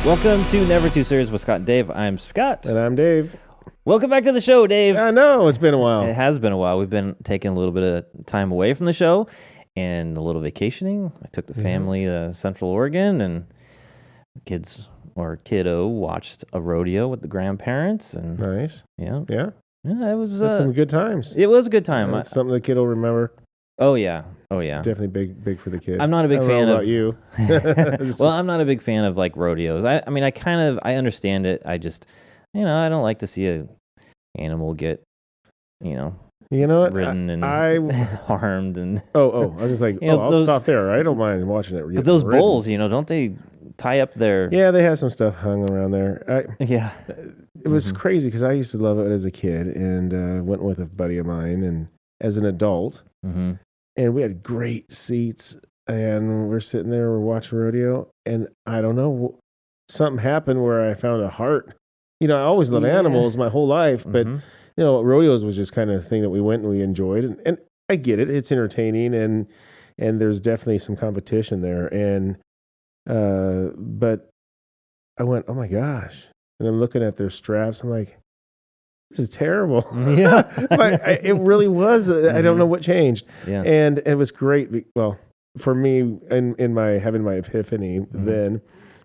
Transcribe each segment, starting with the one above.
Welcome to Never Too Serious with Scott and Dave. I'm Scott. And I'm Dave. Welcome back to the show, Dave. I know, it's been a while. It has been a while. We've been taking a little bit of time away from the show and a little vacationing. I took the family to Central Oregon, and the kiddo watched a rodeo with the grandparents. And Nice. Yeah, Yeah. it was That's some good times. it was a good time. That's something the kid will remember. Oh yeah. Definitely big for the kid. I'm not a big fan about of you. Well, I'm not a big fan of like rodeos. I mean, I understand it. I just, I don't like to see a animal get, You know what? ridden and harmed and. I was just like, I'll stop there. I don't mind watching it. But those bulls, don't they tie up their? Yeah, they have some stuff hung around there. Yeah. It was crazy because I used to love it as a kid, and went with a buddy of mine, and as an adult, and we had great seats, and we're sitting there, we're watching rodeo, and I don't know, something happened where I found a heart. I always loved animals my whole life, but rodeos was just kind of a thing that we went and we enjoyed, and I get it, it's entertaining, and there's definitely some competition there, and but I went, oh my gosh, and I'm looking at their straps, I'm like, this is terrible. Yeah. But it really was. I don't know what changed. Yeah. And it was great. Well, for me, in my having my epiphany then,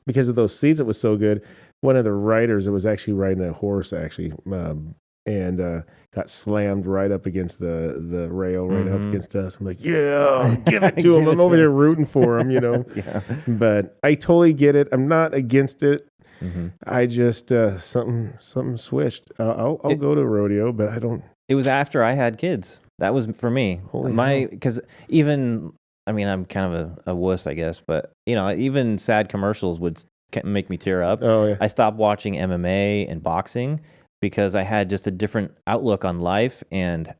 because of those seats, it was so good. One of the riders, it was actually riding a horse, and got slammed right up against the rail, right up against us. I'm like, yeah, give it to him. I'm over there rooting for him, Yeah. But I totally get it. I'm not against it. I just something switched. I'll go to a rodeo, but I don't. It was after I had kids. That was for me. Because even, I'm kind of a wuss, I guess, but even sad commercials would make me tear up. Oh yeah. I stopped watching MMA and boxing because I had just a different outlook on life and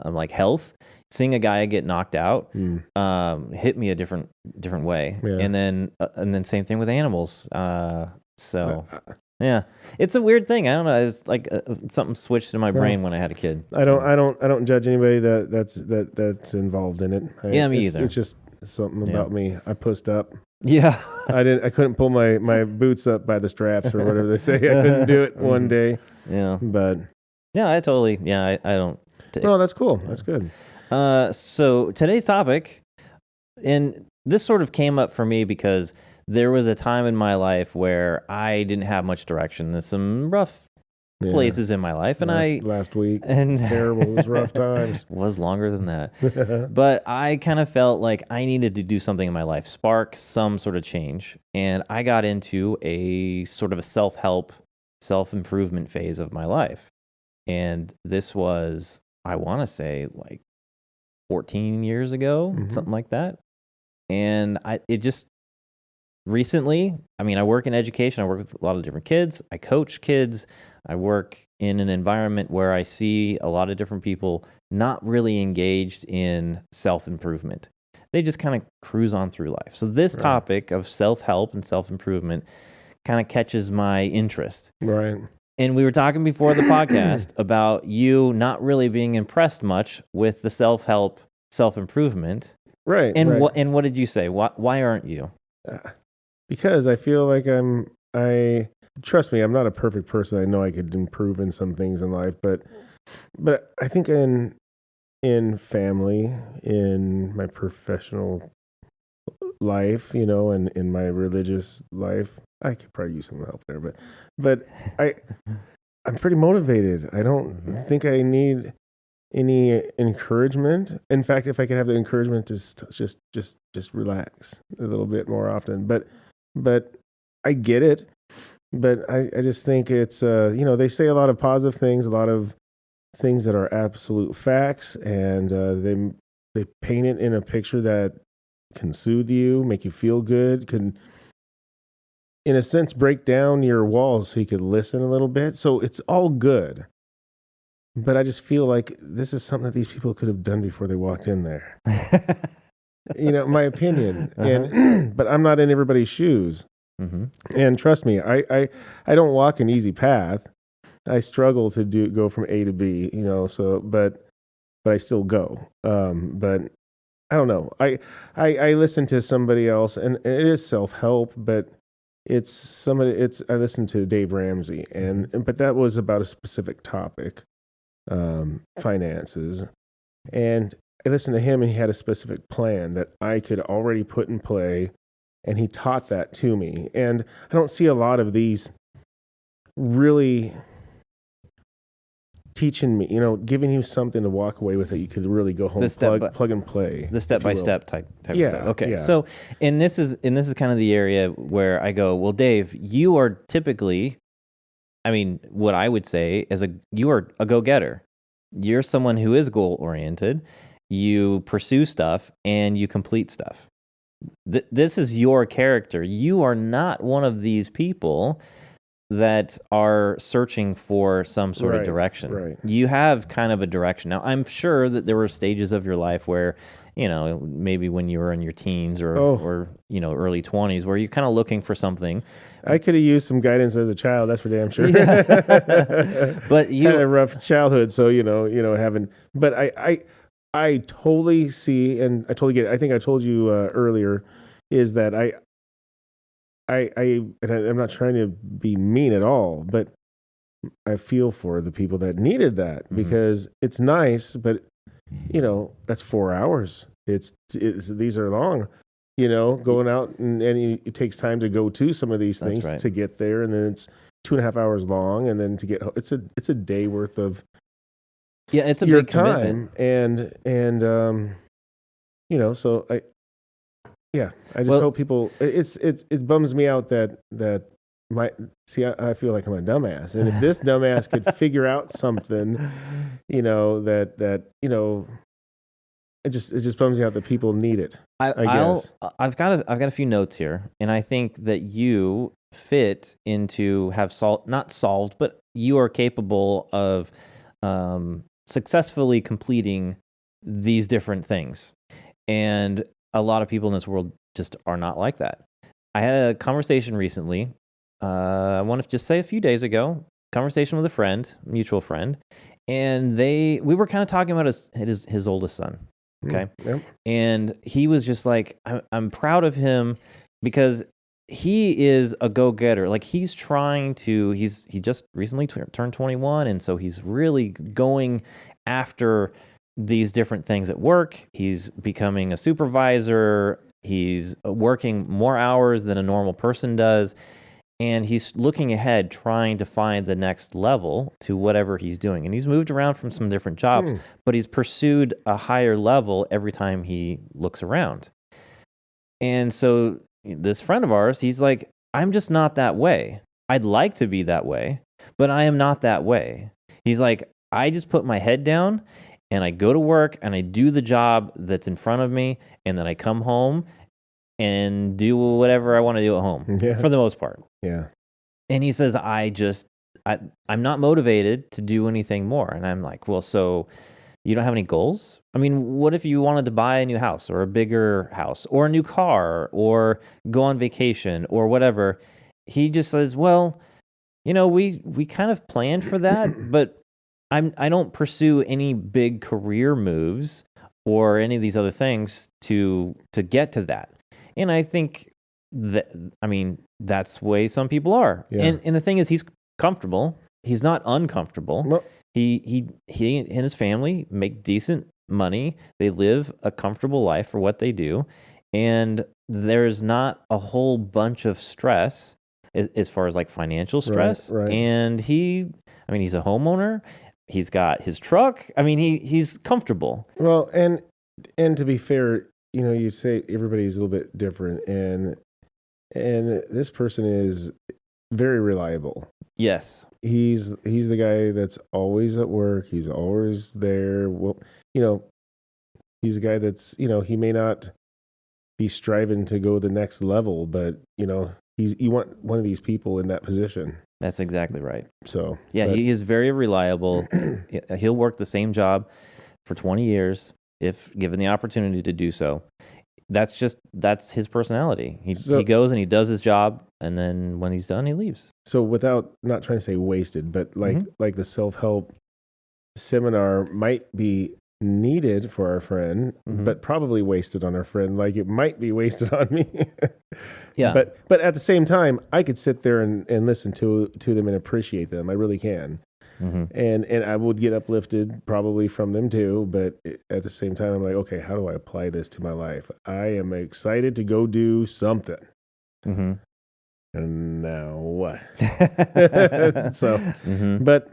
like health. Seeing a guy get knocked out hit me a different way, and then same thing with animals. Yeah, it's a weird thing. I don't know. It's like something switched in my brain when I had a kid. I don't judge anybody that's involved in it. Me either. It's just something about me. I pushed up. Yeah, I couldn't pull my boots up by the straps or whatever they say. I couldn't do it one day. Yeah, but yeah, I totally. Yeah, I don't. No, that's cool. That's good. So today's topic, and this sort of came up for me because there was a time in my life where I didn't have much direction. There's some rough places in my life, and last week, and terrible. It was rough times. Was longer than that, but I kind of felt like I needed to do something in my life, spark some sort of change, and I got into a sort of a self-help, self-improvement phase of my life, and this was, I want to say, like 14 years ago, something like that. And it just recently, I work in education. I work with a lot of different kids. I coach kids. I work in an environment where I see a lot of different people not really engaged in self-improvement. They just kind of cruise on through life. So this topic of self-help and self-improvement kind of catches my interest. Right. And we were talking before the podcast about you not really being impressed much with the self-help, self-improvement. Right. And what did you say? Why aren't you? Because I feel like trust me, I'm not a perfect person. I know I could improve in some things in life, but I think in family, in my professional life, and in my religious life, I could probably use some help there, but I'm pretty motivated. I don't think I need any encouragement. In fact, if I could have the encouragement to just relax a little bit more often, but I get it. But I just think it's they say a lot of positive things, a lot of things that are absolute facts, and they paint it in a picture that can soothe you, make you feel good, can, in a sense, break down your walls so you could listen a little bit. So it's all good. But I just feel like this is something that these people could have done before they walked in there. My opinion. But I'm not in everybody's shoes. And trust me, I don't walk an easy path. I struggle to go from A to B, but I still go. But I don't know. I listen to somebody else, and it is self-help, but it's somebody. It's I listened to Dave Ramsey, but that was about a specific topic, finances, and I listened to him, and he had a specific plan that I could already put in play, and he taught that to me. And I don't see a lot of these really teaching me, giving you something to walk away with that you could really go home, plug and play. The step-by-step type of stuff. Okay. Yeah. So, and this is kind of the area where I go, well, Dave, you are typically, what I would say is you are a go-getter. You're someone who is goal-oriented. You pursue stuff and you complete stuff. This is your character. You are not one of these people that are searching for some sort of direction. Right. You have kind of a direction. Now, I'm sure that there were stages of your life where, maybe when you were in your teens or early 20s, where you're kind of looking for something. I could have used some guidance as a child, that's for damn sure. Yeah. But you had a rough childhood, so but I totally see, and I totally get it. I think I told you earlier, is that and I'm not trying to be mean at all, but I feel for the people that needed that, because it's nice, but that's 4 hours. It's these are long, going out and it takes time to go to some of these things to get there, and then it's 2.5 hours long, and then to get it's a day worth of it's a your big time, commitment. and so I just hope people. It bums me out that I feel like I'm a dumbass, and if this dumbass could figure out something, that it just bums me out that people need it. I guess I've got a few notes here, and I think that you fit into not solved, but you are capable of successfully completing these different things, and a lot of people in this world just are not like that. I had a conversation recently. I want to just say a few days ago, conversation with a friend, mutual friend, and we were kind of talking about his oldest son. Okay. Yep. And he was just like, I'm proud of him because he is a go-getter. Like he just recently turned 21. And so he's really going after these different things at work. He's becoming a supervisor. He's working more hours than a normal person does. And he's looking ahead, trying to find the next level to whatever he's doing. And he's moved around from some different jobs, but he's pursued a higher level every time he looks around. And so this friend of ours, he's like, I'm just not that way. I'd like to be that way, but I am not that way. He's like, I just put my head down and I go to work and I do the job that's in front of me, and then I come home and do whatever I want to do at home for the most part. Yeah. And he says, I'm not motivated to do anything more. And I'm like, well, so you don't have any goals? What if you wanted to buy a new house or a bigger house or a new car or go on vacation or whatever? He just says, well, we kind of planned for that, but I don't pursue any big career moves or any of these other things to get to that. And I think that's the way some people are. Yeah. And the thing is, he's comfortable. He's not uncomfortable. Well, he and his family make decent money. They live a comfortable life for what they do. And there's not a whole bunch of stress as far as like financial stress. Right. And he's a homeowner. He's got his truck. He's comfortable. Well, and to be fair, you say everybody's a little bit different, and this person is very reliable. Yes. He's the guy that's always at work. He's always there. Well, he's a guy that's, he may not be striving to go the next level, but, you want one of these people in that position. That's exactly right. So, he is very reliable. He'll work the same job for 20 years if given the opportunity to do so. That's his personality. He goes and he does his job, and then when he's done, he leaves. So without, not trying to say wasted, but like the self-help seminar might be needed for our friend, but probably wasted on our friend, like it might be wasted on me. Yeah. But at the same time, I could sit there and listen to them and appreciate them. I really can. And I would get uplifted probably from them too. But at the same time, I'm like, okay, how do I apply this to my life? I am excited to go do something. And now what? So, but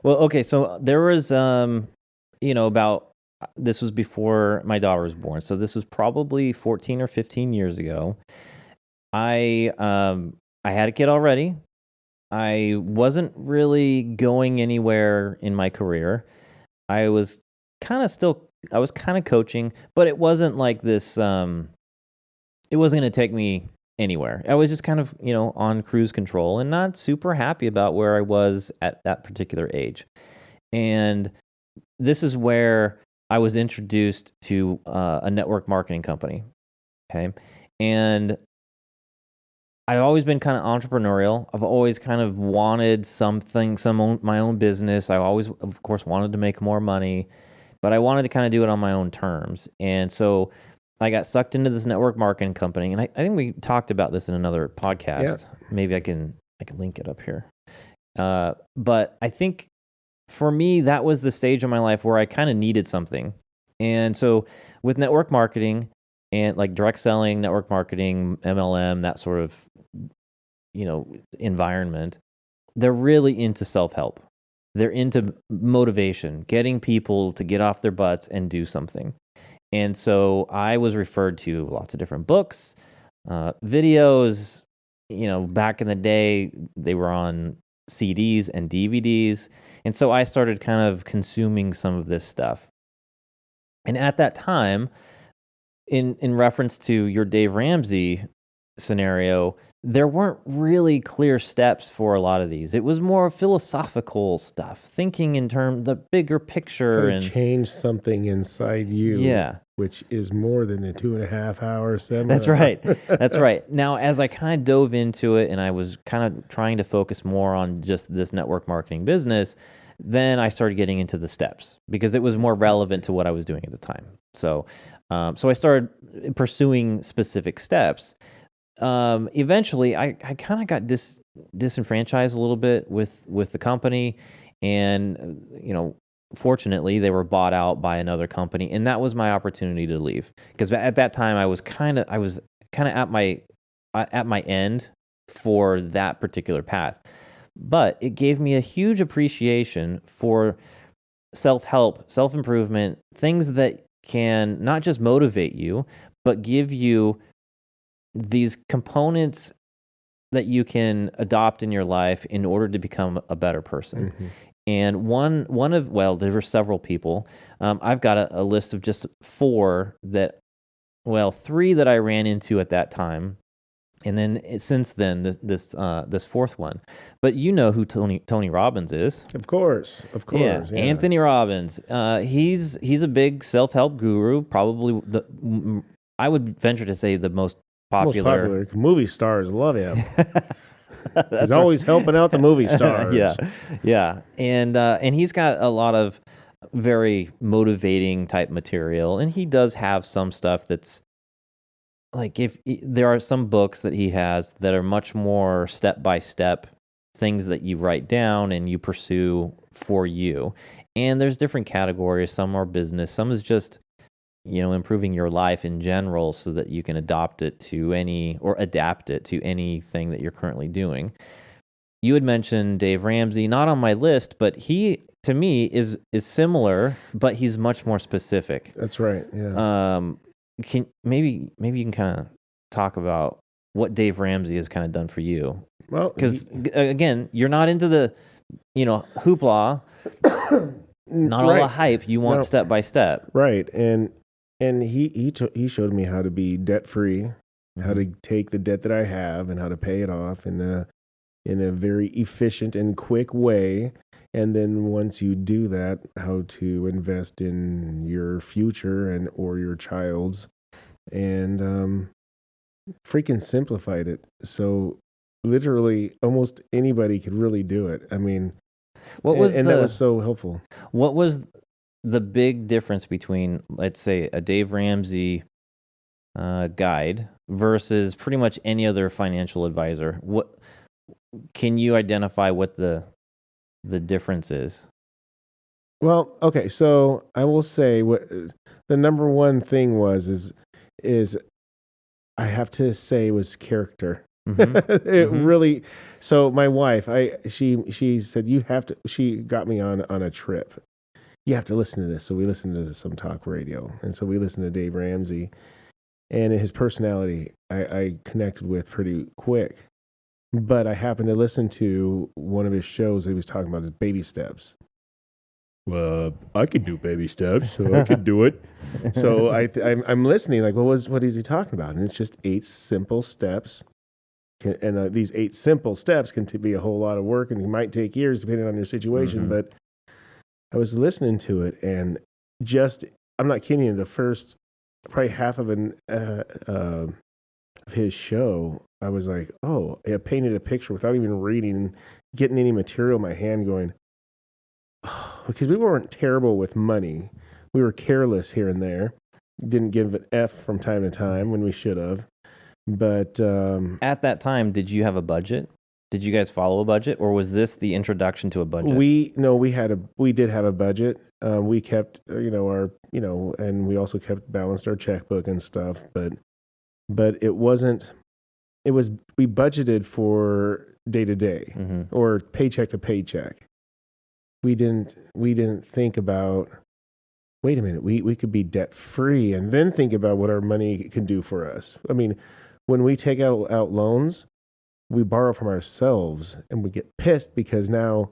well, okay. So there was, about, this was before my daughter was born. So this was probably 14 or 15 years ago. I had a kid already. I wasn't really going anywhere in my career. I was kind of coaching, but it wasn't like this, it wasn't going to take me anywhere. I was just kind of, on cruise control and not super happy about where I was at that particular age. And this is where I was introduced to a network marketing company. Okay. And I've always been kind of entrepreneurial. I've always kind of wanted my own business. I always, of course, wanted to make more money, but I wanted to kind of do it on my own terms. And so I got sucked into this network marketing company. And I think we talked about this in another podcast. Yeah. Maybe I can link it up here. But I think for me, that was the stage of my life where I kind of needed something. And so with network marketing and like direct selling, network marketing, MLM, that sort of, environment, they're really into self-help. They're into motivation, getting people to get off their butts and do something. And so I was referred to lots of different books, videos. Back in the day, they were on CDs and DVDs. And so I started kind of consuming some of this stuff. And at that time, in reference to your Dave Ramsey scenario, there weren't really clear steps for a lot of these. It was more philosophical stuff, thinking in terms the bigger picture and change something inside you. Yeah, which is more than a 2.5 hour seminar. That's right. That's right. Now, as I kind of dove into it and I was kind of trying to focus more on just this network marketing business, then I started getting into the steps because it was more relevant to what I was doing at the time. So I started pursuing specific steps. Eventually, I kind of got disenfranchised a little bit with the company, and fortunately, they were bought out by another company, and that was my opportunity to leave. Because at that time, I was kind of at my end for that particular path. But it gave me a huge appreciation for self-help, self-improvement, things that can not just motivate you, but give you these components that you can adopt in your life in order to become a better person. And there were several people. I've got a list of just three that I ran into at that time. And then since then, this fourth one. But you know who Tony Robbins is. Of course. Yeah. Anthony Robbins. He's a big self-help guru, probably I would venture to say the most popular. Movie stars love him. He's always helping out the movie stars. Yeah. And he's got a lot of very motivating type material, and he does have some stuff that's like, if there are some books that he has that are much more step by step things that you write down and you pursue for you. And there's different categories. Some are business, some is just improving your life in general so that you can adapt it to anything that you're currently doing. You had mentioned Dave Ramsey, not on my list, but he, to me, is similar, but he's much more specific. That's right. Yeah. Maybe you can kind of talk about what Dave Ramsey has kind of done for you. Well, because again, you're not into the hoopla, not all the hype. You want step by step, right? And he showed me how to be debt free, how to take the debt that I have and how to pay it off in a very efficient and quick way. And then once you do that, how to invest in your future or your child's, and freaking simplified it. So literally almost anybody could really do it. I mean, that was so helpful. What was the big difference between, let's say, a Dave Ramsey guide versus pretty much any other financial advisor? What can you identify what the difference is? Well, okay, so I will say what the number one thing is I have to say was character. It really. So my wife, she said you have to. She got me on a trip. You have to listen to this. So we listened to some talk radio, and so we listened to Dave Ramsey, and his personality I connected with pretty quick. But I happened to listen to one of his shows that he was talking about his baby steps. Well, I can do baby steps, so I can do it. So I'm listening, like, what is he talking about? And it's just 8 simple steps. And these 8 simple steps can be a whole lot of work, and it might take years depending on your situation. But I was listening to it, and I'm not kidding you, the first probably half of of his show, I was like, oh, it painted a picture without even reading, getting any material in my hand, going, because we weren't terrible with money. We were careless here and there. Didn't give an F from time to time when we should have. But at that time, did you have a budget? Did you guys follow a budget, or was this the introduction to a budget? We did have a budget. We kept and we also balanced our checkbook and stuff. But it wasn't. It was we budgeted for day to day or paycheck to paycheck. We didn't think about, wait a minute, we could be debt free and then think about what our money can do for us. I mean, when we take out loans, we borrow from ourselves and we get pissed because now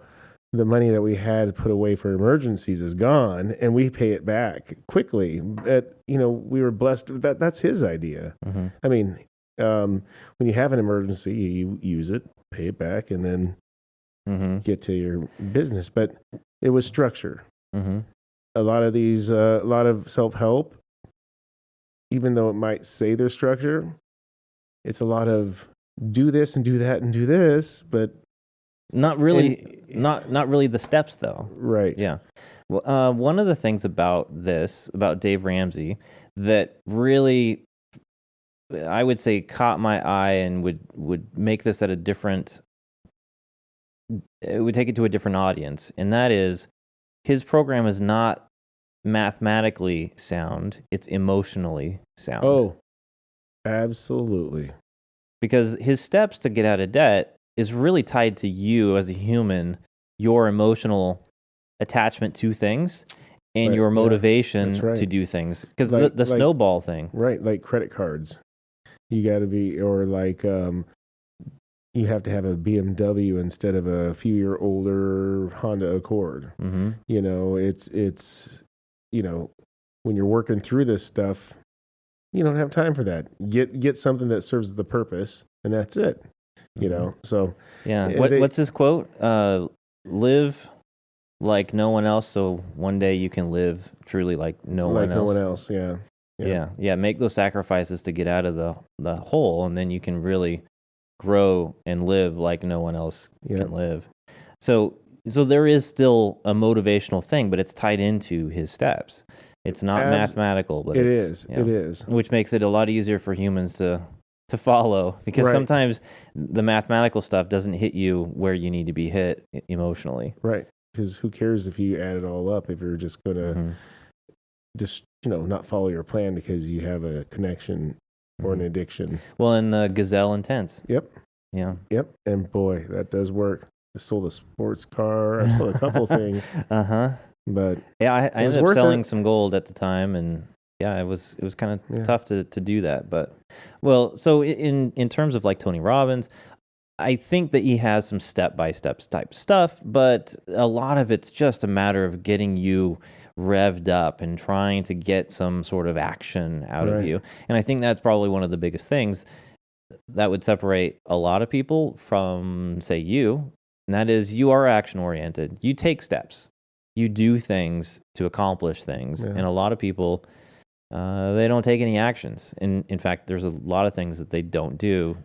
the money that we had put away for emergencies is gone and we pay it back quickly. But, we were blessed. That's his idea. I mean, when you have an emergency, you use it, pay it back, and then get to your business. But it was structure. A lot of self-help, even though it might say there's structure, it's a lot of do this and do that and do this, but not really the steps though. Right. Yeah. Well, one of the things about Dave Ramsey that really, I would say, caught my eye and would make this it would take it to a different audience. And that is, his program is not mathematically sound, it's emotionally sound. Oh, absolutely. Because his steps to get out of debt is really tied to you as a human, your emotional attachment to things and your motivation to do things. Because the snowball thing. Right, like credit cards. You got to be, or like you have to have a BMW instead of a few-year older Honda Accord. It's when you're working through this stuff, you don't have time for that. Get something that serves the purpose, and that's it. So yeah. What's his quote? Live like no one else, so one day you can live truly like no one else. Yeah. Make those sacrifices to get out of the hole, and then you can really grow and live like no one else can live. So there is still a motivational thing, but it's tied into his steps. It's not mathematical, but it is. It is. Which makes it a lot easier for humans to follow, because sometimes the mathematical stuff doesn't hit you where you need to be hit emotionally. Right. Because who cares if you add it all up if you're just going to just, not follow your plan because you have a connection or an addiction. Well, and Gazelle Intense. Yep. Yeah. Yep. And boy, that does work. I sold a sports car. I sold a couple things. But yeah, I ended up selling some gold at the time, and yeah, it was kind of tough to do that. But so in terms of like Tony Robbins, I think that he has some step-by-step type stuff, but a lot of it's just a matter of getting you revved up and trying to get some sort of action out of you. And I think that's probably one of the biggest things that would separate a lot of people from, say, you, and that is you are action-oriented. You take steps. You do things to accomplish things. And a lot of people, they don't take any actions. And in fact, there's a lot of things that they don't do.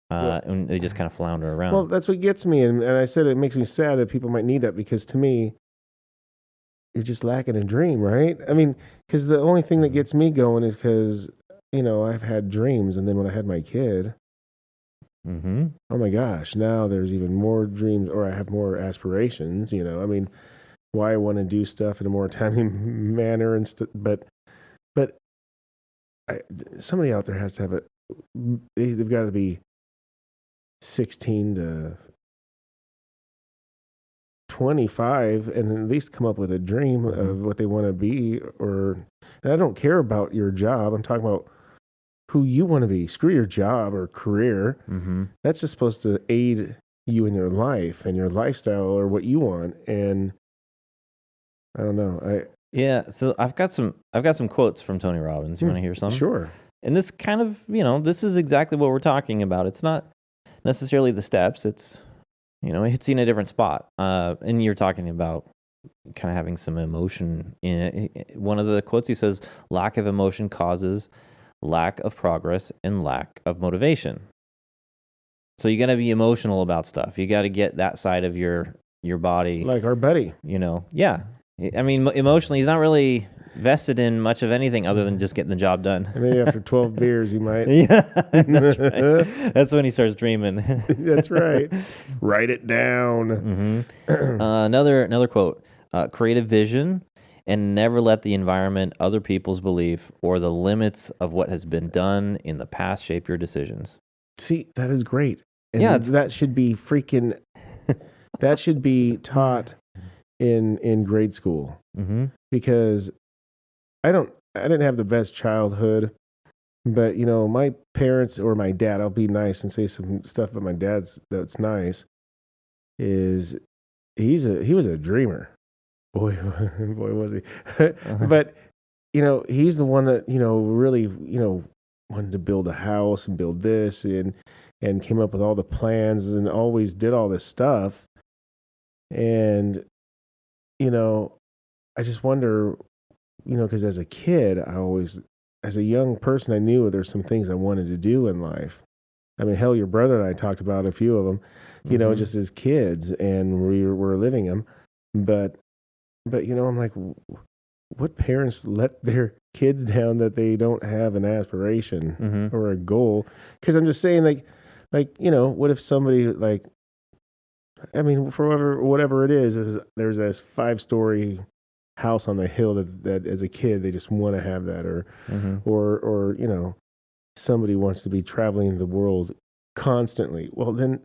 And they just kind of flounder around. Well, that's what gets me. And I said it makes me sad that people might need that, because to me, you're just lacking a dream, right? I mean, because the only thing that gets me going is because, I've had dreams. And then when I had my kid, oh my gosh, now there's even more dreams, or I have more aspirations, I mean, why I want to do stuff in a more timely manner and but somebody out there has to have they've got to be 16 to 25 and at least come up with a dream of what they want to be. And I don't care about your job. I'm talking about who you want to be. Screw your job or career. That's just supposed to aid you in your life and your lifestyle or what you want. And I don't know. So I've got some quotes from Tony Robbins. You want to hear some? Sure. And this kind of, this is exactly what we're talking about. It's not necessarily the steps. It's, it hits you in a different spot. And you're talking about kind of having some emotion in it. One of the quotes, he says, lack of emotion causes lack of progress and lack of motivation. So you got to be emotional about stuff. You got to get that side of your body. Like our buddy. Yeah. I mean, emotionally, he's not really vested in much of anything other than just getting the job done. Maybe after 12 beers, he might. Yeah, that's right. That's when he starts dreaming. That's right. Write it down. Another quote: "Creative vision, and never let the environment, other people's belief, or the limits of what has been done in the past shape your decisions." See, that is great. And that should be that should be taught in grade school. Because I didn't have the best childhood, but my parents or my dad, I'll be nice and say some stuff about my dad's that's nice, is he was a dreamer. Boy was he. But he's the one that really wanted to build a house and build this and came up with all the plans and always did all this stuff. And I just wonder, because as a kid, as a young person, I knew there's some things I wanted to do in life. I mean, hell, your brother and I talked about a few of them, just as kids, and we were living them. But I'm like, what parents let their kids down that they don't have an aspiration or a goal? Because I'm just saying, like, what if somebody for whatever it is there's this 5-story house on the hill that as a kid they just want to have that, or somebody wants to be traveling the world constantly. Well, then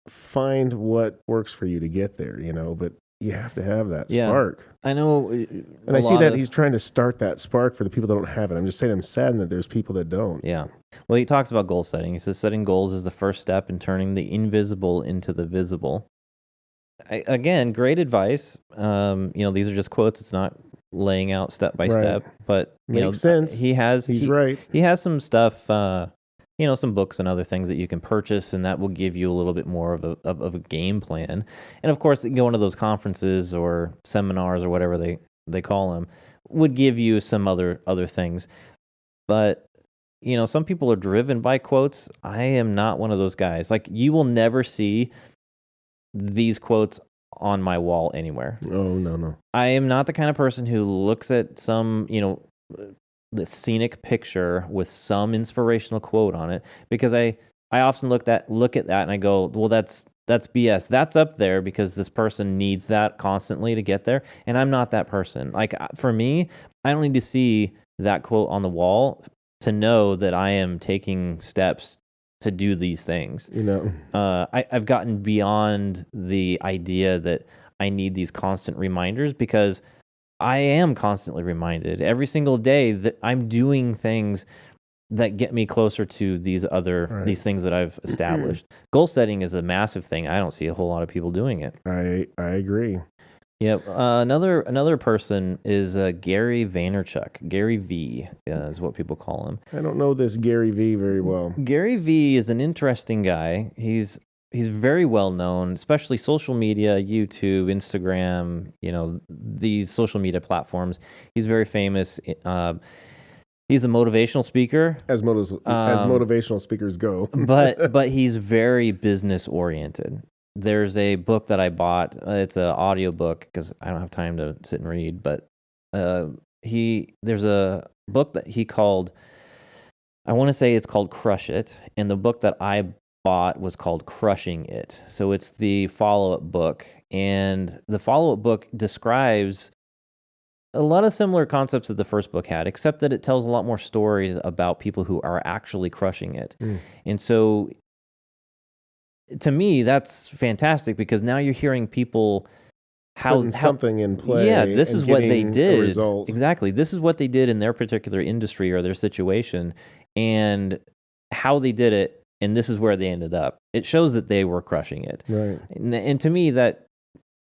find what works for you to get there, but you have to have that spark. I know. And I see that he's trying to start that spark for the people that don't have it. I'm just saying I'm saddened that there's people that don't. Yeah. Well, he talks about goal setting. He says setting goals is the first step in turning the invisible into the visible. Again, great advice. These are just quotes. It's not laying out step by step, but makes sense. He's right. He has some stuff, some books and other things that you can purchase, and that will give you a little bit more of a game plan. And of course, going to those conferences or seminars or whatever they call them would give you some other things. But some people are driven by quotes. I am not one of those guys. Like, you will never see these quotes on my wall anywhere. Oh, no. I am not the kind of person who looks at some, the scenic picture with some inspirational quote on it, because I often look at that and I go, well, that's BS. That's up there because this person needs that constantly to get there, and I'm not that person. Like, for me, I don't need to see that quote on the wall to know that I am taking steps to do these things. I've gotten beyond the idea that I need these constant reminders, because I am constantly reminded every single day that I'm doing things that get me closer to these things that I've established. Goal setting is a massive thing. I don't see a whole lot of people doing it. I agree. Yep. Another person is Gary Vaynerchuk. Gary V is what people call him. I don't know this Gary V very well. Gary V is an interesting guy. He's very well known, especially social media, YouTube, Instagram, these social media platforms. He's very famous. He's a motivational speaker. As motivational speakers go. but he's very business oriented. there's a book that I bought. It's an audio book because I don't have time to sit and read. But there's a book that he called, I want to say it's called Crush It. And the book that I bought was called Crushing It. So it's the follow-up book. And the follow-up book describes a lot of similar concepts that the first book had, except that it tells a lot more stories about people who are actually crushing it. And so to me, that's fantastic because now you're hearing people putting something in play. Yeah, this is what they did. Result. Exactly. This is what they did in their particular industry or their situation and how they did it. And this is where they ended up. It shows that they were crushing it. Right. And to me, that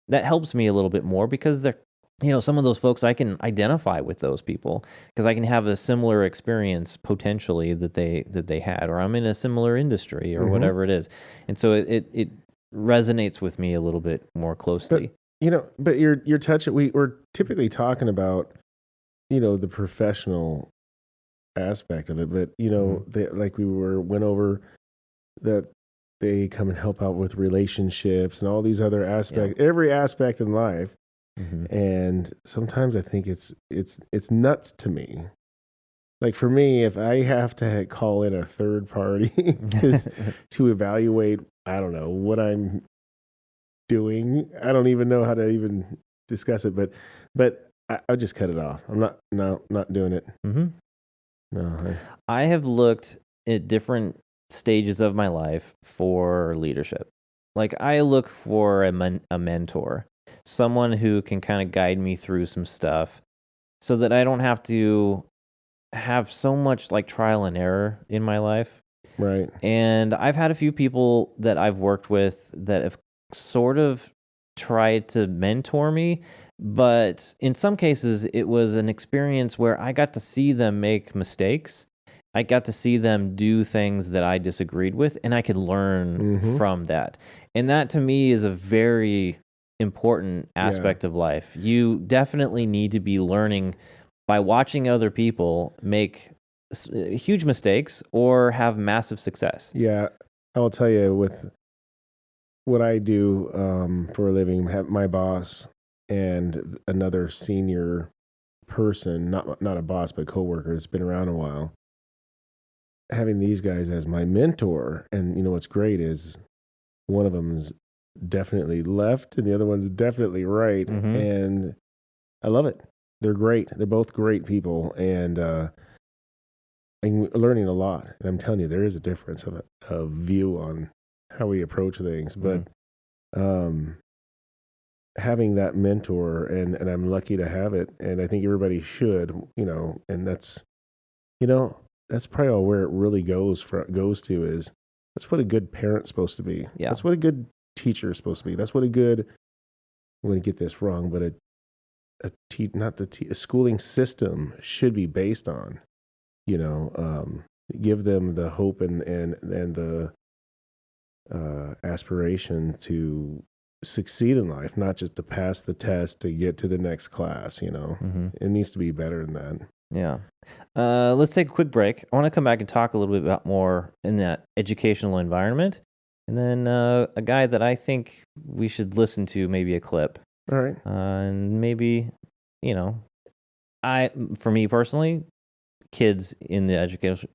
helps me a little bit more because they're, some of those folks, I can identify with those people because I can have a similar experience potentially that they had, or I'm in a similar industry or whatever it is. And so it resonates with me a little bit more closely. But you're touching, we're typically talking about, the professional aspect of it, but, they, like we went over that they come and help out with relationships and all these other aspects, every aspect in life. And sometimes I think it's nuts to me. Like for me, if I have to call in a third party to evaluate, I don't know what I'm doing. I don't even know how to even discuss it, but I'll just cut it off. I'm not doing it. No, I have looked at different stages of my life for leadership. Like I look for a mentor. Someone who can kind of guide me through some stuff so that I don't have to have so much like trial and error in my life. Right. And I've had a few people that I've worked with that have sort of tried to mentor me, but in some cases it was an experience where I got to see them make mistakes. I got to see them do things that I disagreed with, and I could learn from that. And that to me is a very important aspect of life. You definitely need to be learning by watching other people make huge mistakes or have massive success. Yeah, I will tell you with what I do for a living, my boss and another senior person, not a boss but coworker that's been around a while, having these guys as my mentor. And what's great is one of them is definitely left and the other one's definitely right. And I love it. They're great. They're both great people, and I'm learning a lot. And I'm telling you, there is a difference of view on how we approach things. But having that mentor, and I'm lucky to have it, and I think everybody should, and that's probably all where it really goes to is that's what a good parent's supposed to be. Yeah. That's what a good teacher is supposed to be. That's what I'm going to get this wrong, but a schooling system should be based on, give them the hope and the aspiration to succeed in life, not just to pass the test to get to the next class. It needs to be better than that. Yeah. Let's take a quick break. I want to come back and talk a little bit about more in that educational environment. And then a guy that I think we should listen to, maybe a clip. All right. And maybe, for me personally, kids in the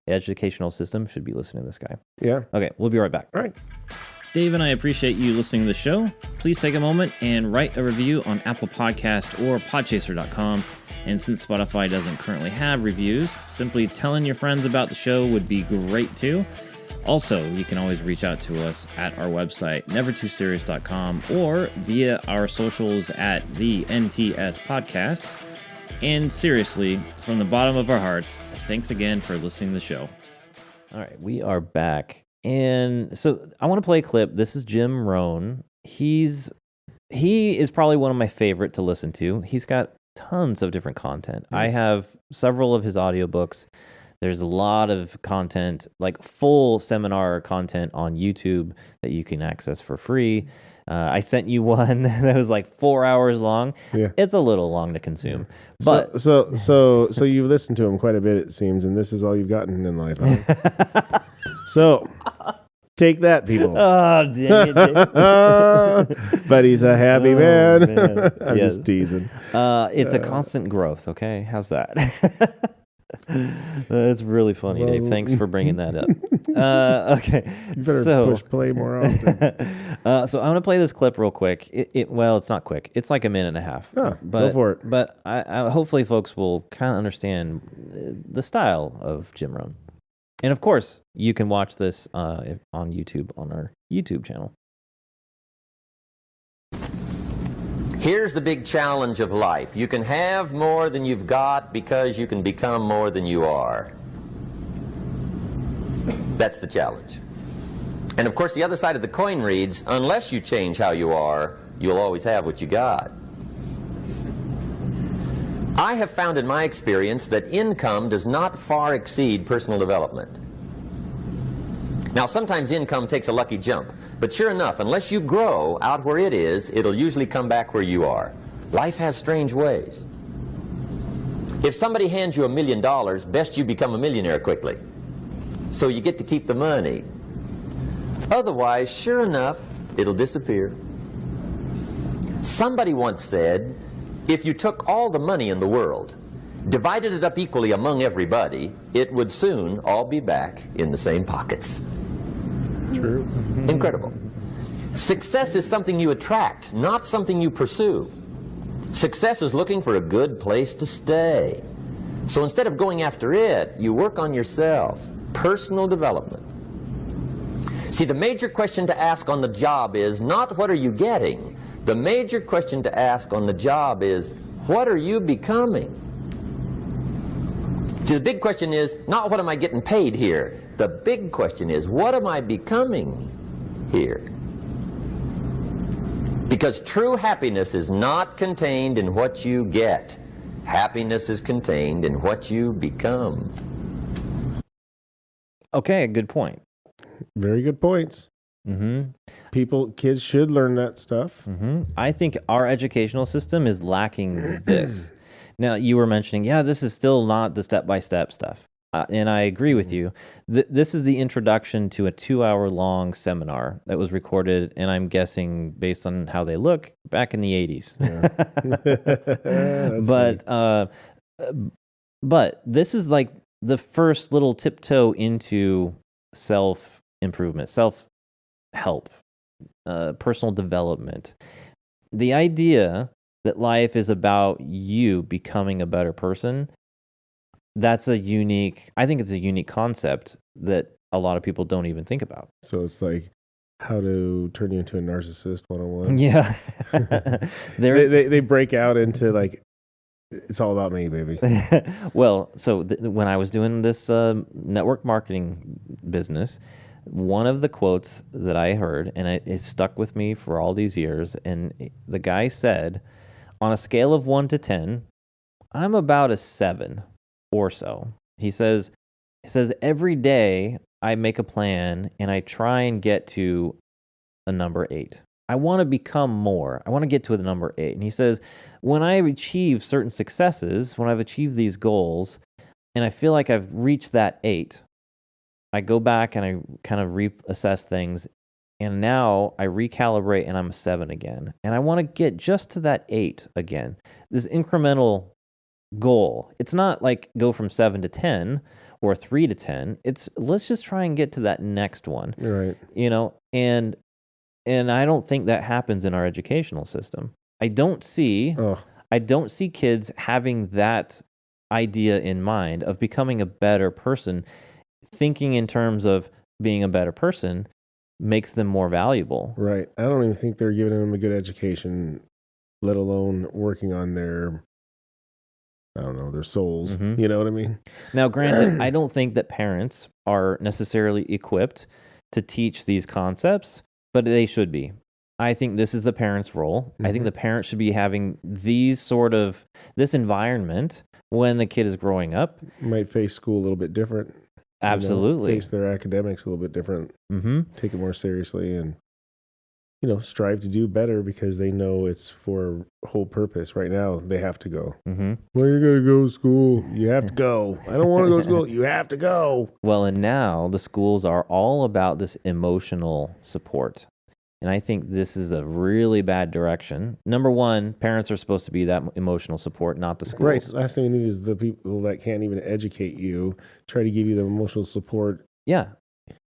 educational system should be listening to this guy. Yeah. Okay, we'll be right back. All right. Dave and I appreciate you listening to the show. Please take a moment and write a review on Apple Podcast or Podchaser.com. And since Spotify doesn't currently have reviews, simply telling your friends about the show would be great too. Also, you can always reach out to us at our website, nevertooserious.com, or via our socials at the NTS Podcast. And seriously, from the bottom of our hearts, thanks again for listening to the show. All right, we are back. And so I want to play a clip. This is Jim Rohn. He is probably one of my favorite to listen to. He's got tons of different content. I have several of his audiobooks. There's a lot of content, like full seminar content on YouTube that you can access for free. I sent you one that was like 4 hours long. Yeah. It's a little long to consume. But so you've listened to him quite a bit, it seems, and this is all you've gotten in life. Huh? So Take that, people. Oh, dang it. But he's a happy man. Man. I'm just teasing. It's a constant growth, okay? How's that? That's really funny, Dave. Thanks for bringing that up. Okay. You better push play more often. So I'm going to play this clip real quick. Well, it's not quick. It's like a minute and a half. Go for it. But I hopefully folks will kind of understand the style of Jim Rohn. And of course, you can watch this on YouTube, on our YouTube channel. Here's the big challenge of life. You can have more than you've got because you can become more than you are. That's the challenge. And of course, the other side of the coin reads, unless you change how you are, you'll always have what you got. I have found in my experience that income does not far exceed personal development. Now, sometimes income takes a lucky jump, but sure enough, unless you grow out where it is, it'll usually come back where you are. Life has strange ways. If somebody hands you $1 million, best you become a millionaire quickly, so you get to keep the money. Otherwise, sure enough, it'll disappear. Somebody once said, if you took all the money in the world, divided it up equally among everybody, it would soon all be back in the same pockets. True. Incredible. Success is something you attract, not something you pursue. Success is looking for a good place to stay. So instead of going after it, you work on yourself. Personal development. See, the major question to ask on the job is not what are you getting? The major question to ask on the job is, what are you becoming? See, the big question is not what am I getting paid here? The big question is, what am I becoming here? Because true happiness is not contained in what you get. Happiness is contained in what you become. Okay, good point. Very good points. Kids should learn that stuff. I think our educational system is lacking this. Now, you were mentioning, this is still not the step-by-step stuff. And I agree with you. This is the introduction to a 2-hour-long seminar that was recorded, and I'm guessing, based on how they look, back in the 80s. But this is like the first little tiptoe into self-improvement, self-help, personal development. The idea that life is about you becoming a better person, I think it's a unique concept that a lot of people don't even think about. So it's like how to turn you into a narcissist 101. Yeah. They break out into like, it's all about me, baby. Well, so when I was doing this network marketing business, one of the quotes that I heard, and it stuck with me for all these years, and the guy said, on a scale of 1 to 10, I'm about a 7 or so. He says, every day I make a plan and I try and get to a number 8. I want to become more. I want to get to the number 8. And he says, when I achieve certain successes, when I've achieved these goals, and I feel like I've reached that 8, I go back and I kind of reassess things, and now I recalibrate and I'm a 7 again. And I want to get just to that 8 again. This incremental goal. It's not like go from 7 to 10 or 3 to 10. It's let's just try and get to that next one. Right. And I don't think that happens in our educational system. I don't see kids having that idea in mind of becoming a better person. Thinking in terms of being a better person makes them more valuable. Right. I don't even think they're giving them a good education, let alone working on their souls. You know what I mean? Now, granted, I don't think that parents are necessarily equipped to teach these concepts, but they should be. I think this is the parent's role. I think the parent should be having this environment when the kid is growing up. Might face school a little bit different. Absolutely. Face their academics a little bit different. Take it more seriously. And strive to do better because they know it's for a whole purpose. Right now, they have to go. Mm-hmm. Well, you got to go to school. You have to go. I don't want to go to school. You have to go. Well, and now the schools are all about this emotional support. And I think this is a really bad direction. Number one, parents are supposed to be that emotional support, not the schools. Right. Last thing you need is the people that can't even educate you, try to give you the emotional support. Yeah.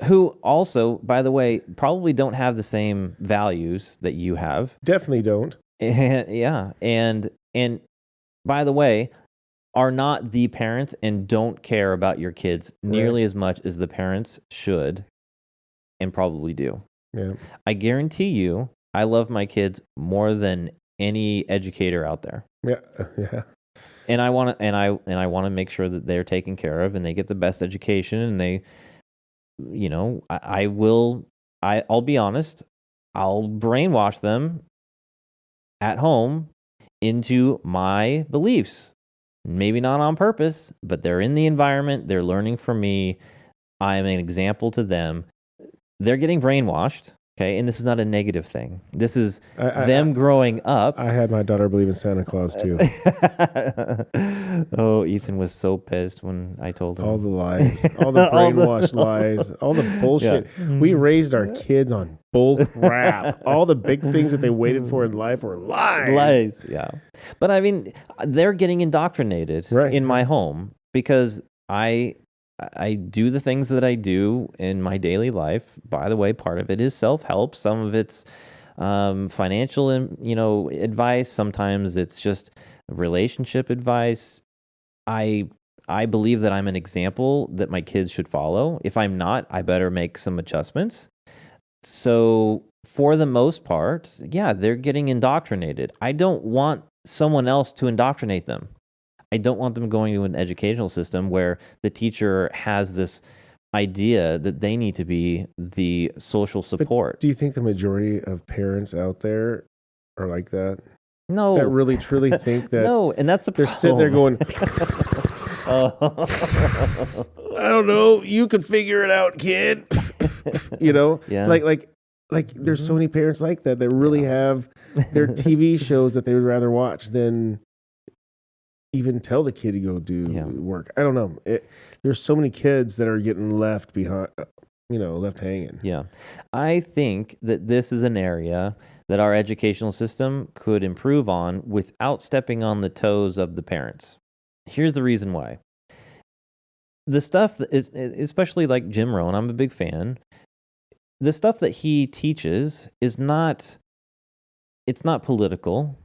Who also, by the way, probably don't have the same values that you have. Definitely don't. Yeah. And by the way, are not the parents and don't care about your kids nearly as much as the parents should and probably do. Yeah. I guarantee you, I love my kids more than any educator out there. Yeah. Yeah. And I want to make sure that they're taken care of and they get the best education and they, I'll be honest, I'll brainwash them at home into my beliefs. Maybe not on purpose, but they're in the environment, they're learning from me. I'm an example to them. They're getting brainwashed, okay? And this is not a negative thing. This is them growing up. I had my daughter believe in Santa Claus too. Oh, Ethan was so pissed when I told him. All the lies, all the brainwashed lies, all the bullshit. Yeah. We raised our kids on bull crap. All the big things that they waited for in life were lies. Lies, yeah. But I mean, they're getting indoctrinated in my home because I do the things that I do in my daily life. By the way, part of it is self-help. Some of it's financial, advice. Sometimes it's just relationship advice. I believe that I'm an example that my kids should follow. If I'm not, I better make some adjustments. So for the most part, yeah, they're getting indoctrinated. I don't want someone else to indoctrinate them. I don't want them going to an educational system where the teacher has this idea that they need to be the social support. But do you think the majority of parents out there are like that? No. That really, truly think that? No, and that's the problem. They're sitting there going, I don't know. You could figure it out, kid. Yeah. Like there's so many parents like that really have their TV shows that they would rather watch than even tell the kid to go do work. I don't know. There's so many kids that are getting left behind, left hanging. Yeah. I think that this is an area that our educational system could improve on without stepping on the toes of the parents. Here's the reason why. The stuff that is, especially like Jim Rohn, I'm a big fan. The stuff that he teaches it's not political.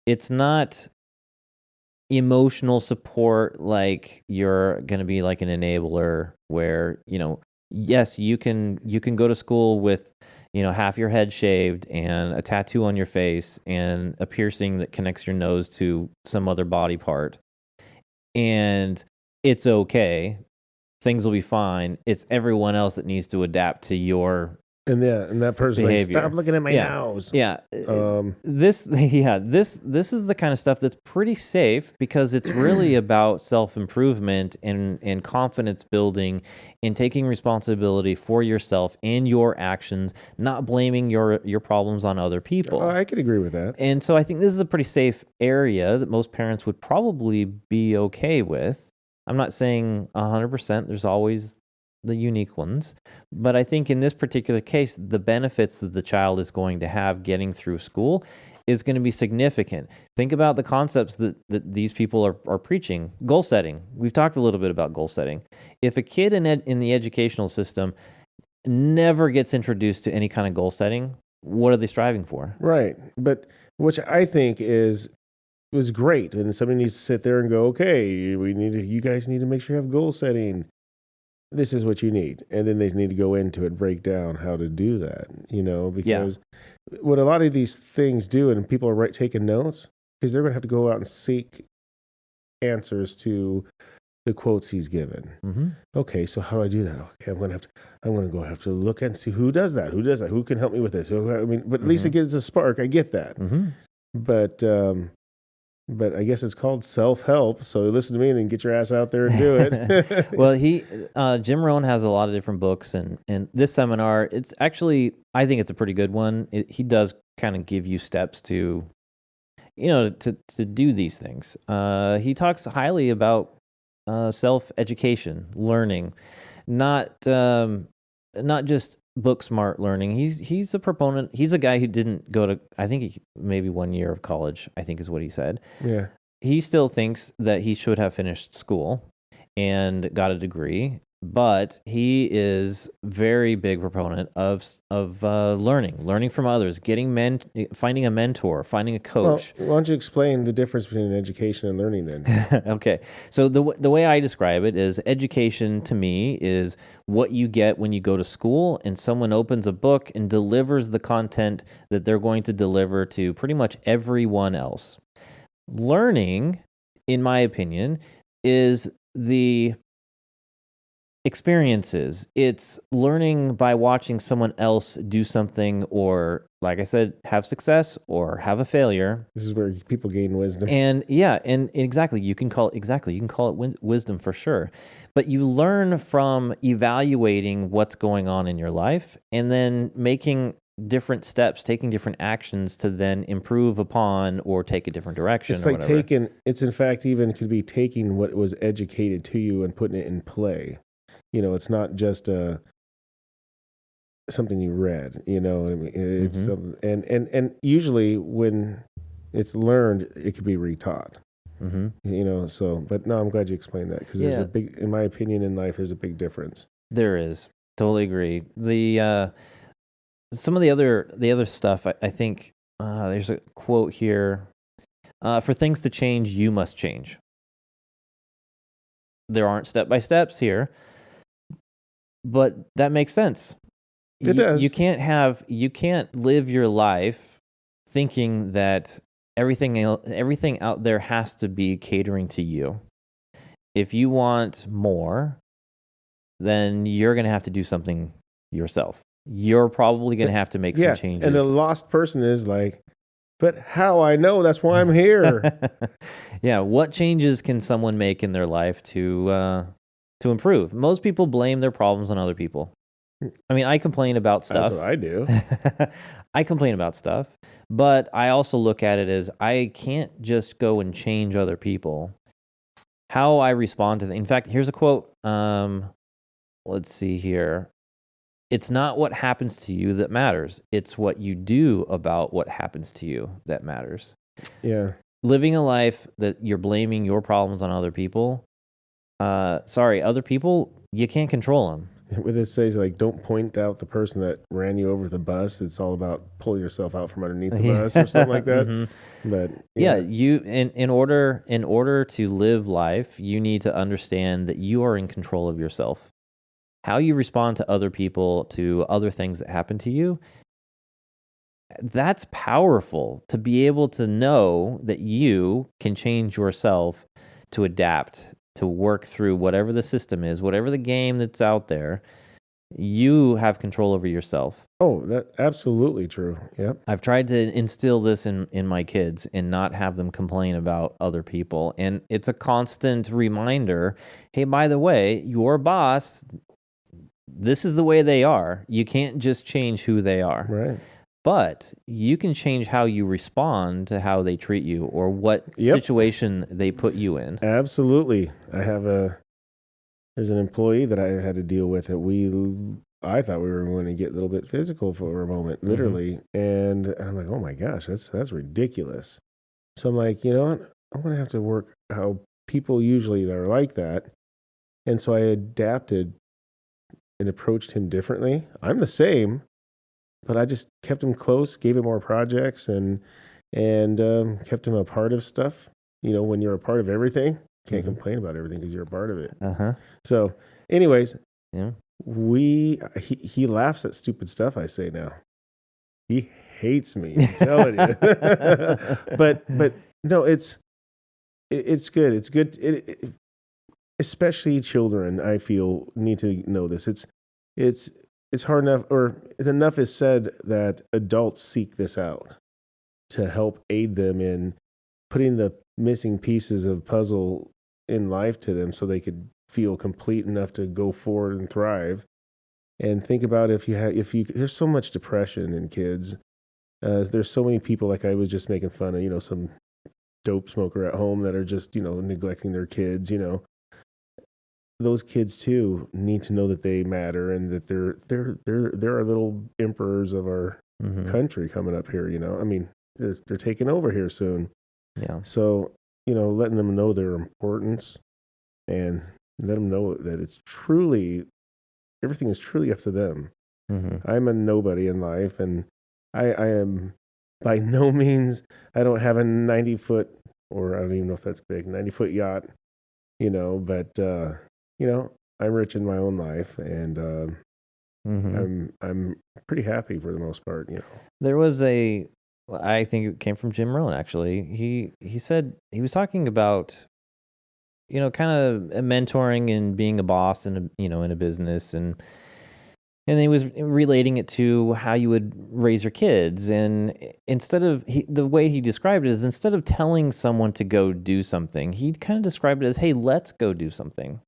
It's not emotional support like you're going to be like an enabler where, yes, you can go to school with, half your head shaved and a tattoo on your face and a piercing that connects your nose to some other body part. And it's okay. Things will be fine. It's everyone else that needs to adapt to your and that person's behavior. Like, stop looking at my nose. Yeah. This is the kind of stuff that's pretty safe because it's really about self-improvement and confidence building and taking responsibility for yourself and your actions, not blaming your problems on other people. I could agree with that. And so I think this is a pretty safe area that most parents would probably be okay with. I'm not saying 100%. There's always the unique ones. But I think in this particular case, the benefits that the child is going to have getting through school is going to be significant. Think about the concepts that these people are preaching. Goal setting. We've talked a little bit about goal setting. If a kid in the educational system never gets introduced to any kind of goal setting, what are they striving for? Right. But which I think was great. And somebody needs to sit there and go, okay, you guys need to make sure you have goal setting. This is what you need. And then they need to go into it, break down how to do that, because what a lot of these things do, and people are taking notes, because they're going to have to go out and seek answers to the quotes he's given. Mm-hmm. Okay, so how do I do that? Okay, I'm going to have to look and see who does that. Who can help me with this? But at least it gives a spark. I get that. Mm-hmm. But but I guess it's called self-help. So listen to me and then get your ass out there and do it. Well, Jim Rohn has a lot of different books, and this seminar, it's actually, I think it's a pretty good one. He does kind of give you steps to, to do these things. He talks highly about self-education, learning, not just book smart learning. He's a proponent. He's a guy who didn't go to, I think maybe 1 year of college, I think is what he said. Yeah. He still thinks that he should have finished school and got a degree, but he is very big proponent of learning from others, finding a mentor, finding a coach. Well, why don't you explain the difference between education and learning then? Okay. So the way I describe it is education to me is what you get when you go to school and someone opens a book and delivers the content that they're going to deliver to pretty much everyone else. Learning, in my opinion, is the experiences. It's learning by watching someone else do something, or, like I said, have success or have a failure. This is where people gain wisdom. And exactly, you can call it wisdom for sure. But you learn from evaluating what's going on in your life and then making different steps, taking different actions to then improve upon or take a different direction. It's like it's in fact even could be taking what was educated to you and putting it in play. It's not just something you read. What I mean? It's and usually when it's learned, it could be retaught. But no, I'm glad you explained that, because there's a big, in my opinion, in life, there's a big difference. There is. Totally agree. Some of the other stuff, I think there's a quote here. For things to change, you must change. There aren't step-by-steps here, but that makes sense. It does. You can't live your life thinking that everything out there has to be catering to you. If you want more, then you're going to have to do something yourself. You're probably going to have to make some changes. And the lost person is like, but how? I know, that's why I'm here. Yeah. What changes can someone make in their life to improve? Most people blame their problems on other people. I mean, I complain about stuff. That's what I do. I complain about stuff, but I also look at it as I can't just go and change other people. How I respond to in fact, here's a quote. Let's see here. It's not what happens to you that matters. It's what you do about what happens to you that matters. Yeah. Living a life that you're blaming your problems on other people. Other people, you can't control them. What it says, like, don't point out the person that ran you over the bus. It's all about pull yourself out from underneath the bus or something like that. But you in order to live life, you need to understand that you are in control of yourself. How you respond to other people, to other things that happen to you, that's powerful, to be able to know that you can change yourself to adapt, to work through whatever the system is, whatever the game that's out there. You have control over yourself. Oh, that's absolutely true. Yep. I've tried to instill this in my kids and not have them complain about other people. And it's a constant reminder, hey, by the way, your boss, this is the way they are. You can't just change who they are. Right. But you can change how you respond to how they treat you or what situation they put you in. Absolutely. There's an employee that I had to deal with that I thought we were going to get a little bit physical for a moment, literally. And I'm like, oh my gosh, that's ridiculous. So I'm like, you know what? I'm going to have to work how people usually are like that. And so I adapted and approached him differently. I'm the same, but I just kept him close, gave him more projects, and kept him a part of stuff. When you're a part of everything, can't complain about everything because you're a part of it. So, anyways, he laughs at stupid stuff I say now. He hates me, I'm telling you. but no, it's good. It's good. Especially children, I feel, need to know this. It's hard enough, or enough is said that adults seek this out to help aid them in putting the missing pieces of puzzle in life to them so they could feel complete enough to go forward and thrive. And think about if you there's so much depression in kids. There's so many people, like I was just making fun of, some dope smoker at home that are just, neglecting their kids, Those kids too need to know that they matter and that they're our little emperors of our country coming up here, I mean, they're taking over here soon. Yeah. So, letting them know their importance and let them know that everything is truly up to them. I'm a nobody in life, and I am by no means, I don't have a 90-foot, or I don't even know if that's big, 90-foot yacht, but, I'm rich in my own life, and I'm pretty happy for the most part, There was I think it came from Jim Rohn, actually. He said, he was talking about, kind of mentoring and being a boss in a business, and he was relating it to how you would raise your kids. And the way he described it is, instead of telling someone to go do something, he kind of described it as, hey, let's go do something.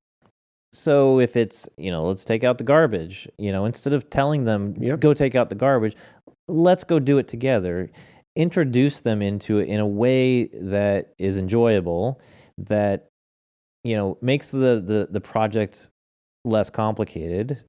So if it's, let's take out the garbage, instead of telling them, go take out the garbage, let's go do it together. Introduce them into it in a way that is enjoyable, that, makes the project less complicated.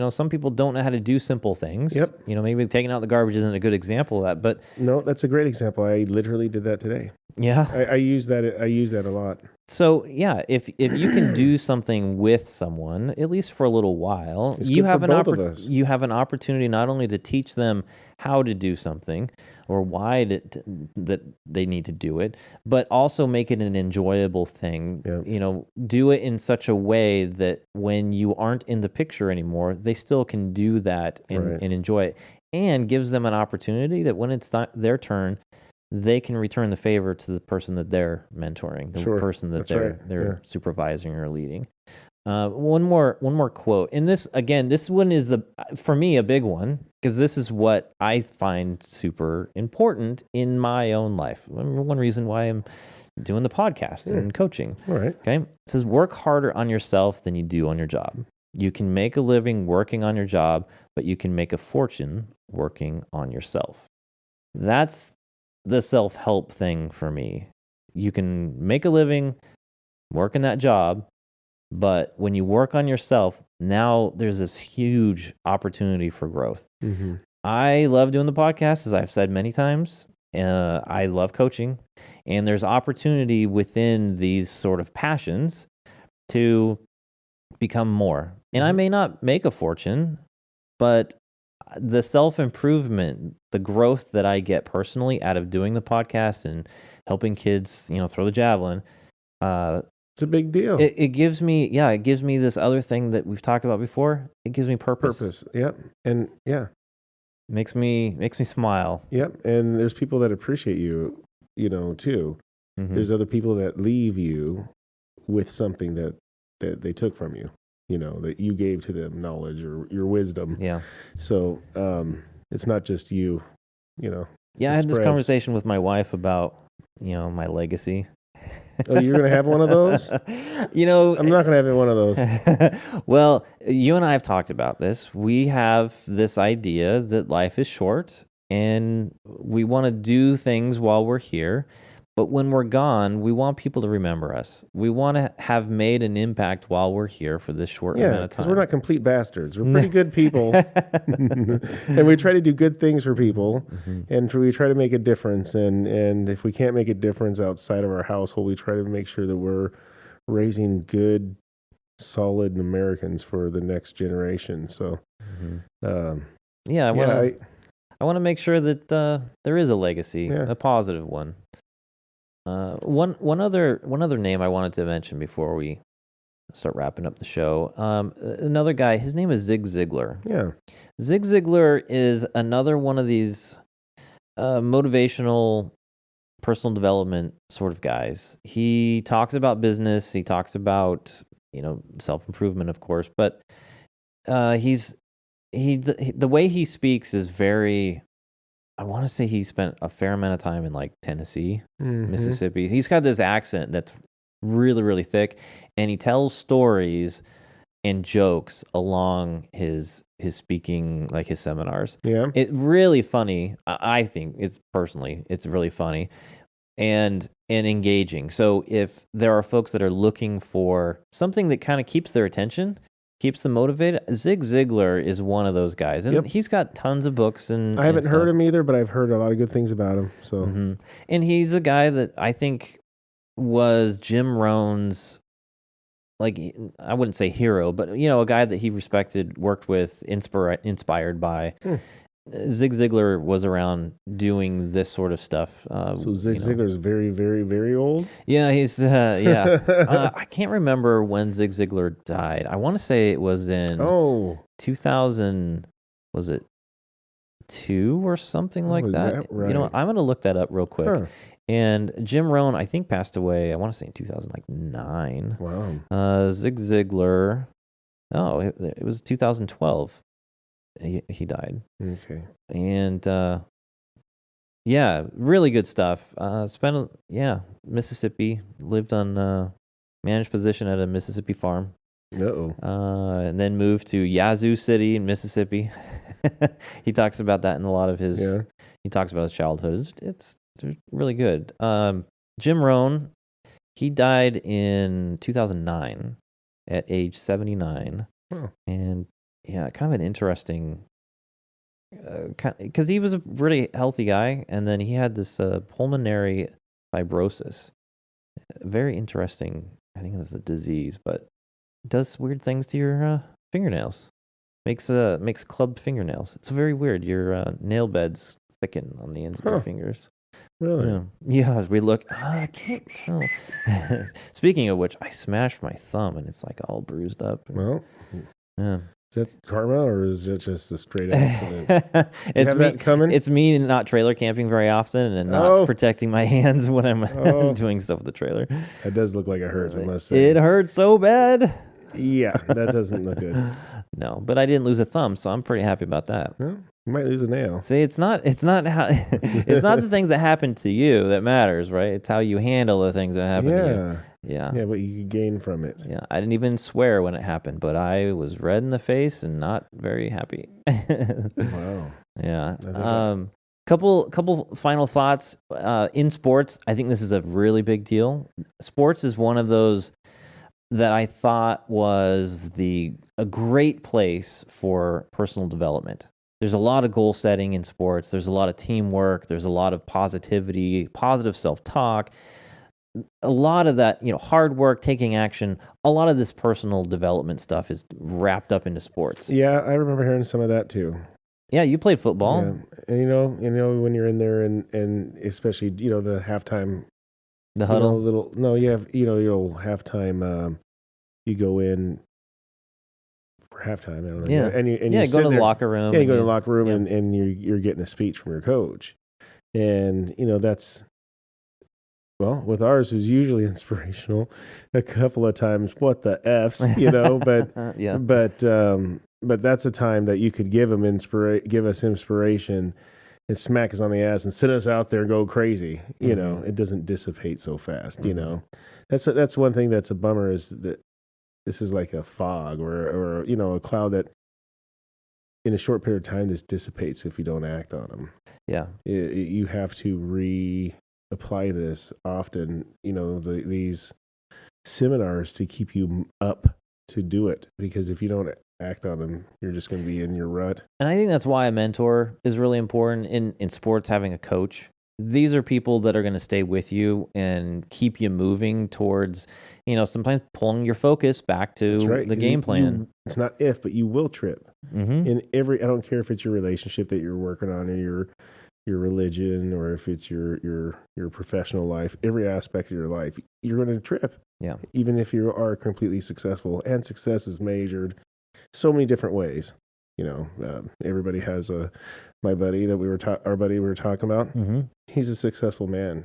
Some people don't know how to do simple things. Yep. Maybe taking out the garbage isn't a good example of that, but no, that's a great example. I literally did that today. Yeah. I use that a lot. So yeah, if you can do something with someone, at least for a little while, It's you good have for an both of us. you have an opportunity not only to teach them how to do something or why that they need to do it, but also make it an enjoyable thing. Yep. Do it in such a way that when you aren't in the picture anymore, they still can do that and enjoy it, and gives them an opportunity that when it's their turn, they can return the favor to the person that they're mentoring, the person that they're supervising or leading. One more quote. And this one is for me a big one, because this is what I find super important in my own life. One reason why I'm doing the podcast and coaching. All right. Okay. It says, work harder on yourself than you do on your job. You can make a living working on your job, but you can make a fortune working on yourself. That's the self-help thing for me. You can make a living working that job, but when you work on yourself, now there's this huge opportunity for growth. I love doing the podcast, as I've said many times. I love coaching, and there's opportunity within these sort of passions to become more. And I may not make a fortune, but the self-improvement, the growth that I get personally out of doing the podcast and helping kids, throw the javelin, it's a big deal. It gives me this other thing that we've talked about before. It gives me purpose. Yep. And makes me smile. Yep. And there's people that appreciate you, too. There's other people that leave you with something that they took from you. That you gave to them, knowledge or your wisdom. Yeah. So it's not just you, Yeah, I had this conversation with my wife about, my legacy. Oh, you're going to have one of those? I'm not going to have one of those. Well, you and I have talked about this. We have this idea that life is short and we want to do things while we're here. But when we're gone, we want people to remember us. We want to have made an impact while we're here for this short amount of time. Because we're not complete bastards. We're pretty good people. And we try to do good things for people. And we try to make a difference. And if we can't make a difference outside of our household, we try to make sure that we're raising good, solid Americans for the next generation. So, I want to make sure that there is a legacy, a positive one. One other name I wanted to mention before we start wrapping up the show. Another guy, his name is Zig Ziglar. Yeah. Zig Ziglar is another one of these motivational personal development sort of guys. He talks about business. He talks about, self-improvement, of course, but the way he speaks is very I want to say he spent a fair amount of time in like Tennessee, Mhm. Mississippi. He's got this accent that's really, really thick, and he tells stories and jokes along his speaking, like his seminars. Yeah. It's really funny. I think it's really funny and engaging. So if there are folks that are looking for something that kind of keeps their attention, keeps them motivated, Zig Ziglar is one of those guys, and he's got tons of books. And I haven't heard him either, but I've heard a lot of good things about him. So, and he's a guy that I think was Jim Rohn's, like, I wouldn't say hero, but a guy that he respected, worked with, inspired by. Zig Ziglar was around doing this sort of stuff. So Zig Ziglar is very, very, very old? Yeah, he's, I can't remember when Zig Ziglar died. I want to say it was in 2000, was it 2 or something like that? Right? I'm going to look that up real quick. And Jim Rohn, I think, passed away, I want to say in 2009. Wow. Zig Ziglar, it was 2012. He died. Okay. And really good stuff. Mississippi, lived on managed position at a Mississippi farm. And then moved to Yazoo City in Mississippi. He talks about that in a lot of his. He talks about his childhood. It's really good. Jim Rohn, he died in 2009 at age 79. And kind of an interesting, because he was a really healthy guy, and then he had this pulmonary fibrosis. Very interesting. I think it's a disease, but it does weird things to your fingernails. Makes clubbed fingernails. It's very weird. Your nail beds thicken on the ends of your fingers. Really? Yeah. We look. I can't tell. Speaking of which, I smashed my thumb, and it's like all bruised up. Well. Yeah. Is that karma, or is it just a straight accident? It's me not trailer camping very often and not protecting my hands when I'm doing stuff with the trailer. That does look like it hurts, I must say. It hurts so bad. Yeah, that doesn't look good. No, but I didn't lose a thumb, so I'm pretty happy about that. Well, you might lose a nail. See, it's not the things that happen to you that matters, right? It's how you handle the things that happen to you. Yeah, what you gain from it. Yeah, I didn't even swear when it happened, but I was red in the face and not very happy. Wow. Yeah. Couple final thoughts. In sports, I think this is a really big deal. Sports is one of those that I thought was a great place for personal development. There's a lot of goal setting in sports. There's a lot of teamwork. There's a lot of positivity, positive self-talk. A lot of that, hard work, taking action, a lot of this personal development stuff is wrapped up into sports. Yeah, I remember hearing some of that too. Yeah, you played football. Yeah. And when you're in there and especially, the halftime. The huddle? You have, your halftime, you go in for halftime. I don't know. Yeah. And you go to the locker room. Yeah, you go to the locker room and you're getting a speech from your coach. And, that's... Well, with ours, it was usually inspirational. A couple of times, what the F's, but that's a time that you could give us inspiration and smack us on the ass and sit us out there and go crazy. It doesn't dissipate so fast. That's one thing that's a bummer, is that this is like a fog or a cloud that in a short period of time this dissipates if you don't act on them. Yeah, you have to apply this often, these seminars to keep you up to do it, because if you don't act on them, you're just going to be in your rut. And I think that's why a mentor is really important in sports. Having a coach, these are people that are going to stay with you and keep you moving towards, sometimes pulling your focus back to the game plan. It's not if, but you will trip. In I don't care if it's your relationship that you're working on, or your religion, or if it's your professional life, every aspect of your life, you're going to trip. Yeah. Even if you are completely successful, and success is measured so many different ways. Everybody has a my buddy that our buddy we were talking about, Mm-hmm. he's a successful man.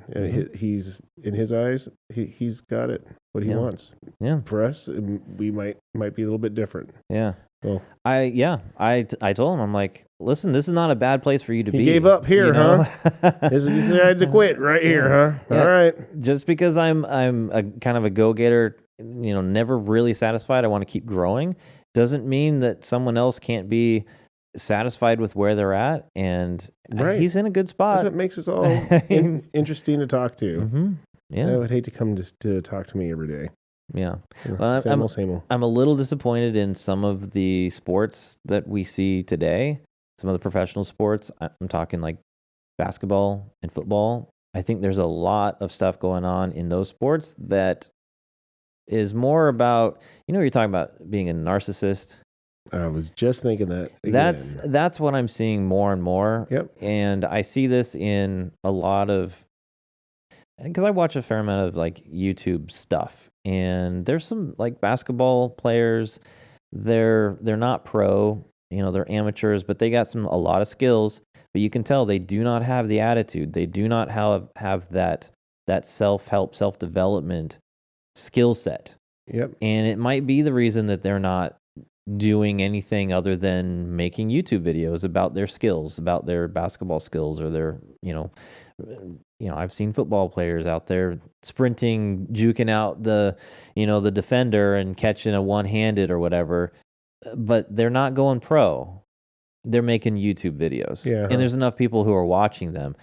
He's in his eyes, he's got it, what he wants. Yeah. For us, we might be a little bit different. Yeah. Well, I told him, I'm like, listen, this is not a bad place for you to be. he gave up here, you know? huh? This is you decided to quit right here, huh? Yeah. All right. Just because I'm a kind of a go-getter, never really satisfied, I want to keep growing, doesn't mean that someone else can't be satisfied with where they're at, and he's in a good spot. That's what makes us all interesting to talk to. Mm-hmm. Yeah. I would hate to come just to talk to me every day. Yeah. Well, same old. I'm a little disappointed in some of the sports that we see today, some of the professional sports. I'm talking like basketball and football. I think there's a lot of stuff going on in those sports that is more about, you're talking about being a narcissist. I was just thinking that again. That's what I'm seeing more and more. Yep. And I see this in a lot of, because I watch a fair amount of like YouTube stuff, and there's some like basketball players. They're not pro, they're amateurs, but they got a lot of skills. But you can tell they do not have the attitude. They do not have that self-help, self-development skill set. Yep. And it might be the reason that they're not doing anything other than making YouTube videos about their skills, about their basketball skills, or their, I've seen football players out there sprinting, juking out the defender and catching a one-handed or whatever, but they're not going pro. They're making YouTube videos. Yeah. And there's enough people who are watching them.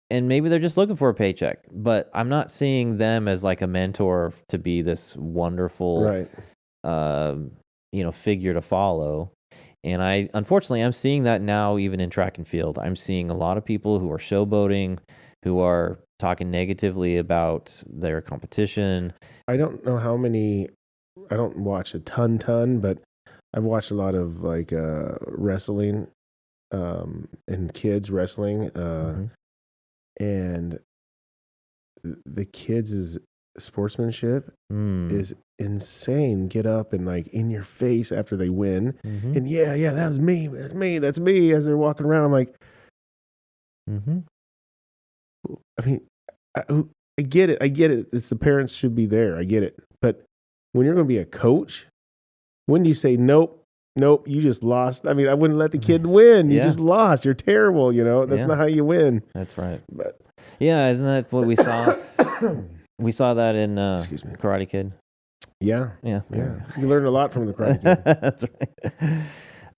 And maybe they're just looking for a paycheck, but I'm not seeing them as like a mentor to be this wonderful, figure to follow. And unfortunately, I'm seeing that now even in track and field. I'm seeing a lot of people who are showboating, who are talking negatively about their competition. I don't know how many, I don't watch a ton, but I've watched a lot of like wrestling and kids wrestling. And the kids' sportsmanship is insane. Get up and like in your face after they win. And yeah, that was me. That's me. As they're walking around, I'm like, I mean, I get it. It's the parents should be there. I get it. But when you're going to be a coach, when do you say, nope, you just lost? I mean, I wouldn't let the kid win. You just lost. You're terrible. That's not how you win. That's right. But yeah, isn't that what we saw? We saw that in Karate Kid. Yeah. Yeah. You learned a lot from the Karate Kid. That's right.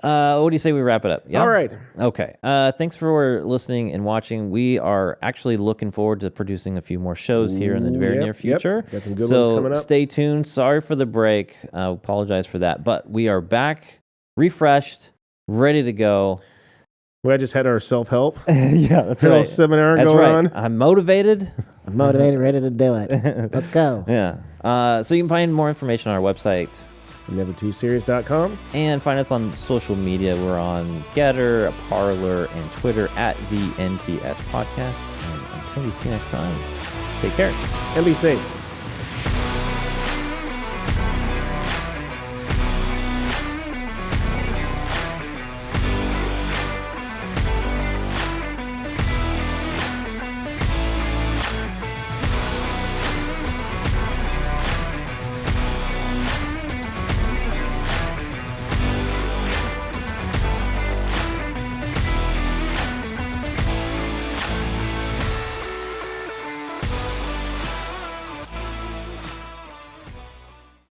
What do you say we wrap it up? Yeah? All right. Okay. Thanks for listening and watching. We are actually looking forward to producing a few more shows here in the very near future. Got some good ones coming up. So stay tuned. Sorry for the break. I apologize for that. But we are back, refreshed, ready to go. We just had our self-help. Yeah, that's right. Little seminar going on. I'm motivated. I'm motivated, ready to do it. Let's go. Yeah. So you can find more information on our website. Never2serious.com. And find us on social media. We're on Gettr, Parler, and Twitter at the NTS Podcast. And until we see you next time, take care. And be safe.